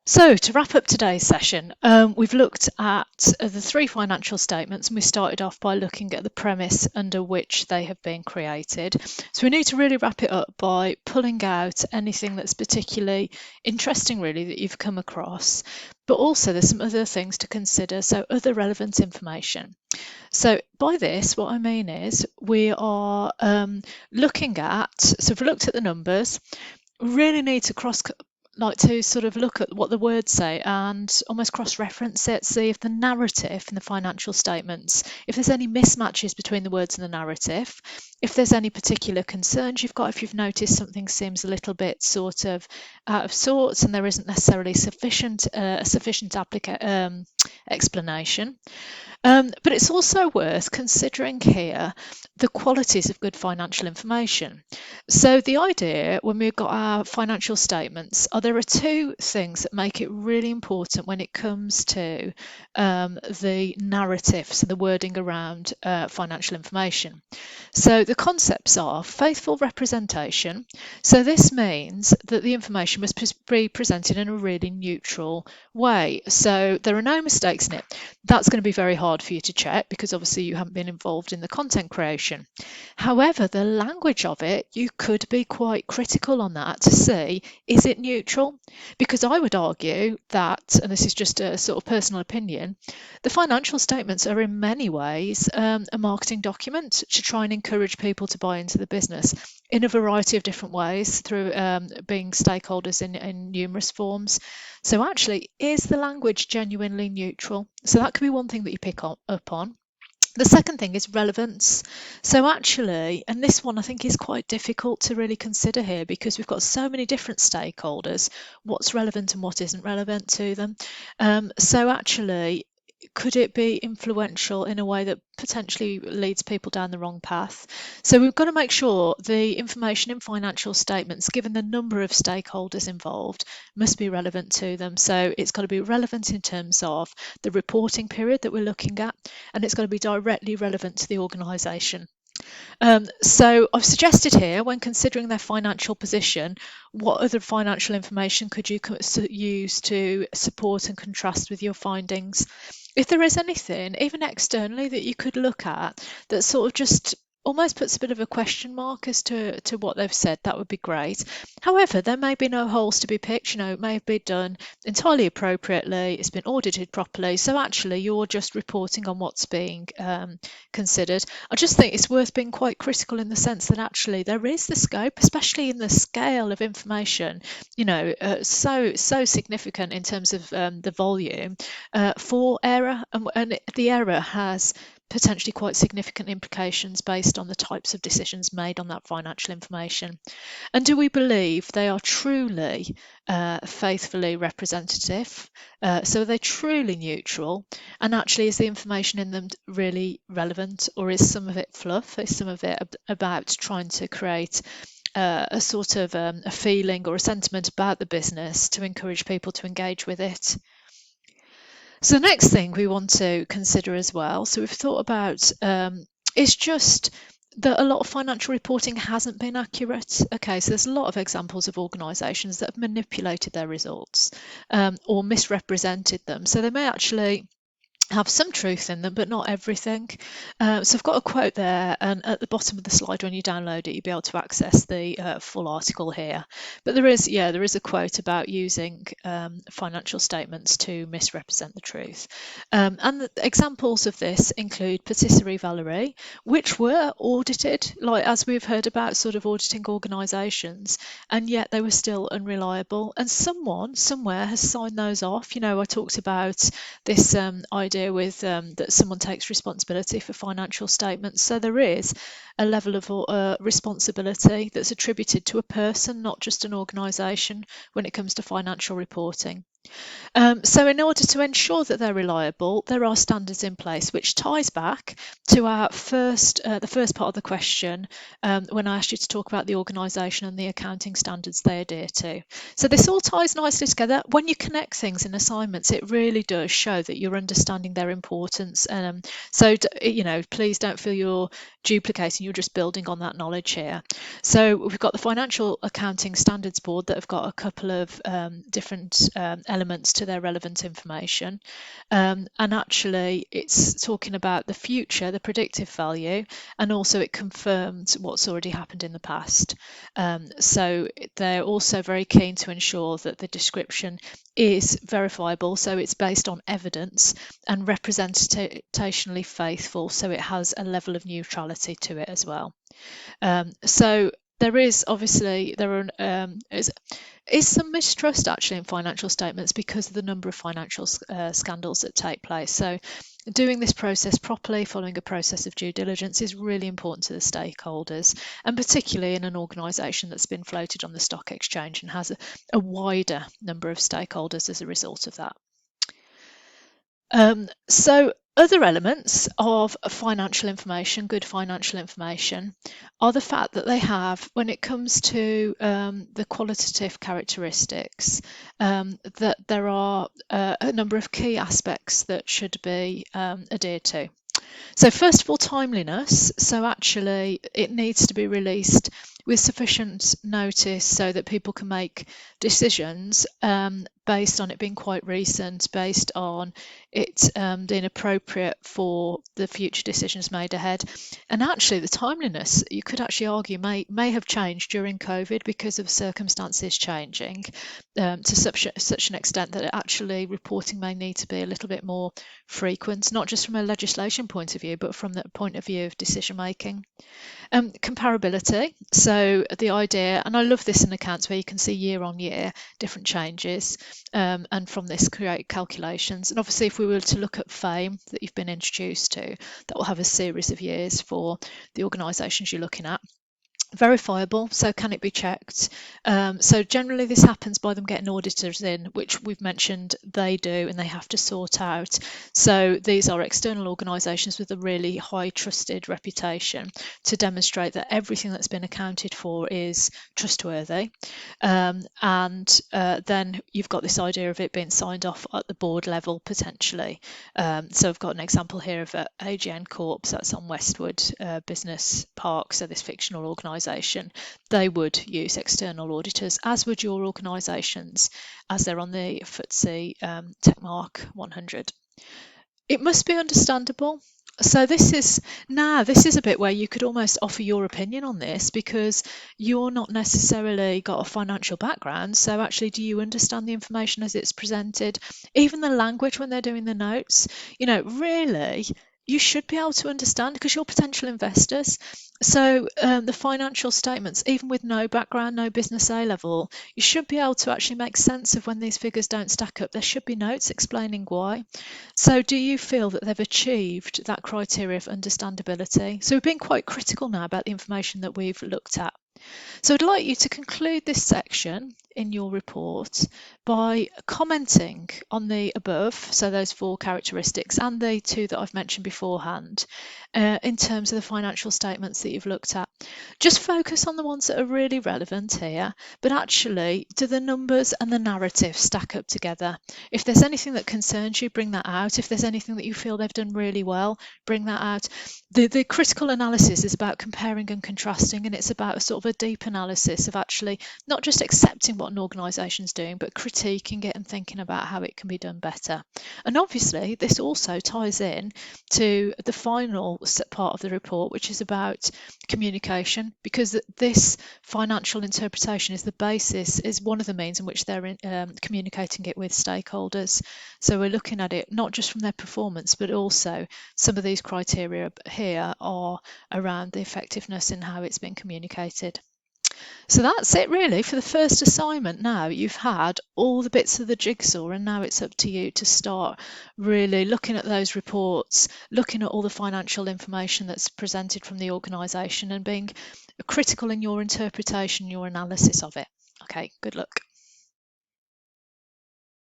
So, to wrap up today's session, we've looked at the three financial statements, and we started off by looking at the premise under which they have been created. So, we need to really wrap it up by pulling out anything that's particularly interesting, really, that you've come across. But also, there's some other things to consider, so other relevant information. So, by this, what I mean is we are looking at, so we've looked at the numbers, we really need to sort of look at what the words say and almost cross-reference it, see if the narrative in the financial statements, if there's any mismatches between the words and the narrative, if there's any particular concerns you've got, if you've noticed something seems a little bit sort of out of sorts and there isn't necessarily sufficient explanation. But it's also worth considering here the qualities of good financial information. So the idea when we've got our financial statements there are two things that make it really important when it comes to the narrative, so the wording around financial information. So the concepts are faithful representation. So this means that the information must be presented in a really neutral way. So there are no mistakes in it. That's going to be very hard for you to check because obviously you haven't been involved in the content creation. However, the language of it, you could be quite critical on that to see, is it neutral? Because I would argue that, and this is just a sort of personal opinion, the financial statements are in many ways a marketing document to try and encourage people to buy into the business in a variety of different ways through being stakeholders in numerous forms. So actually, is the language genuinely neutral? So that could be one thing that you pick up on. The second thing is relevance. So actually, and this one I think is quite difficult to really consider here because we've got so many different stakeholders, what's relevant and what isn't relevant to them. So actually, could it be influential in a way that potentially leads people down the wrong path? So we've got to make sure the information in financial statements, given the number of stakeholders involved, must be relevant to them. So it's got to be relevant in terms of the reporting period that we're looking at, and it's got to be directly relevant to the organisation. So I've suggested here, when considering their financial position, what other financial information could you use to support and contrast with your findings? If there is anything, even externally, that you could look at that sort of just almost puts a bit of a question mark as to what they've said, that would be great. However, there may be no holes to be picked. It may have been done entirely appropriately, it's been audited properly, so actually you're just reporting on what's being considered. I just think it's worth being quite critical in the sense that actually there is the scope, especially in the scale of information, so significant in terms of the volume for error, and the error has potentially quite significant implications based on the types of decisions made on that financial information. And do we believe they are truly faithfully representative? So are they truly neutral? And actually, is the information in them really relevant, or is some of it fluff? Is some of it about trying to create a sort of a feeling or a sentiment about the business to encourage people to engage with it? So the next thing we want to consider as well, so we've thought about is just that a lot of financial reporting hasn't been accurate. Okay, so there's a lot of examples of organisations that have manipulated their results or misrepresented them. So they may actually have some truth in them, but not everything. So I've got a quote there, and at the bottom of the slide, when you download it, you'll be able to access the full article here. But there is a quote about using financial statements to misrepresent the truth. And the examples of this include patisserie Valerie, which were audited, like as we've heard about, sort of auditing organisations, and yet they were still unreliable. And someone somewhere has signed those off. I talked about this idea with that someone takes responsibility for financial statements. So there is a level of responsibility that's attributed to a person, not just an organisation, when it comes to financial reporting. So in order to ensure that they're reliable, there are standards in place, which ties back to our the first part of the question when I asked you to talk about the organisation and the accounting standards they adhere to. So this all ties nicely together. When you connect things in assignments, it really does show that you're understanding their importance. So please don't feel you're duplicating, you're just building on that knowledge here. So we've got the Financial Accounting Standards Board that have got a couple of different elements to their relevant information. And actually, it's talking about the future, the predictive value, and also it confirms what's already happened in the past. So they're also very keen to ensure that the description is verifiable, so it's based on evidence, and representationally faithful, so it has a level of neutrality to it as well. So there is obviously is some mistrust actually in financial statements because of the number of financial scandals that take place. So doing this process properly, following a process of due diligence, is really important to the stakeholders, and particularly in an organisation that's been floated on the stock exchange and has a wider number of stakeholders as a result of that. So other elements of financial information, good financial information, are the fact that they have, when it comes to the qualitative characteristics, that there are a number of key aspects that should be adhered to. So first of all, timeliness. So actually it needs to be released with sufficient notice so that people can make decisions based on it being quite recent, based on it being appropriate for the future decisions made ahead. And actually the timeliness, you could actually argue, may have changed during COVID because of circumstances changing to such an extent that actually reporting may need to be a little bit more frequent, not just from a legislation point of view, but from the point of view of decision making. Comparability. So the idea, and I love this in accounts where you can see year on year different changes, and from this create calculations. And obviously if we were to look at fame that you've been introduced to, that will have a series of years for the organisations you're looking at. Verifiable, so can it be checked? So generally this happens by them getting auditors in, which we've mentioned they do and they have to sort out. So these are external organisations with a really high trusted reputation to demonstrate that everything that's been accounted for is trustworthy. And then you've got this idea of it being signed off at the board level potentially. So I've got an example here of AGN Corp, so that's on Westwood Business Park, so this fictional organisation. They would use external auditors, as would your organisations, as they're on the FTSE Techmark 100. It must be understandable. So this is a bit where you could almost offer your opinion on this, because you're not necessarily got a financial background. So actually, do you understand the information as it's presented? Even the language when they're doing the notes, really, you should be able to understand, because you're potential investors. So the financial statements, even with no background, no business A level, you should be able to actually make sense of when these figures don't stack up. There should be notes explaining why. So do you feel that they've achieved that criteria of understandability? So we've been quite critical now about the information that we've looked at. So I'd like you to conclude this section in your report by commenting on the above, so those 4 characteristics and the 2 that I've mentioned beforehand, in terms of the financial statements that you've looked at. Just focus on the ones that are really relevant here, but actually, do the numbers and the narrative stack up together? If there's anything that concerns you, bring that out. If there's anything that you feel they've done really well, bring that out. The critical analysis is about comparing and contrasting, and it's about a sort of a deep analysis of actually not just accepting what an organisation's doing, but critiquing it and thinking about how it can be done better. And obviously this also ties in to the final part of the report, which is about communication, because this financial interpretation is the basis, is one of the means in which they're communicating it with stakeholders. So we're looking at it not just from their performance, but also some of these criteria here are around the effectiveness in how it's been communicated. So that's it really for the first assignment. Now you've had all the bits of the jigsaw, and now it's up to you to start really looking at those reports, looking at all the financial information that's presented from the organisation, and being critical in your interpretation, your analysis of it. Okay, good luck.